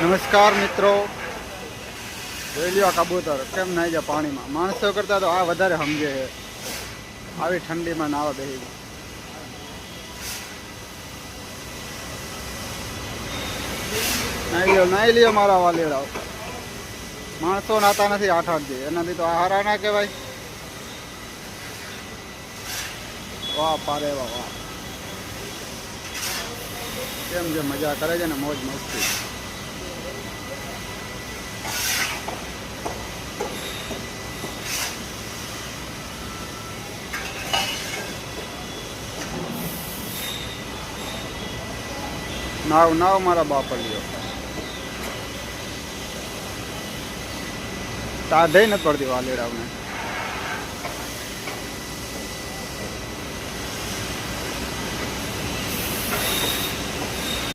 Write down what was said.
નમસ્કાર મિત્રો, જોઈ લ્યો કબૂતર કેમ નાઈ જાય પાણીમાં. માણસો કરતા તો આ વધારે સમજે છે. આવી ઠંડીમાં નાવા બેસી ગઈ. નાઈ લ્યો મારા વાલીડાઓ. માણસો નાતા નથી 8-8 દી, એનાથી તો હારા ના કહેવાય. વાહ પારે વાહ વાહ, કેમ જે મજા કરે છે ને, મોજ મસ્તી. નાવ નાવ મારા બાપલિયો. ટાઢે નથી પડતી વાલીડાઓને.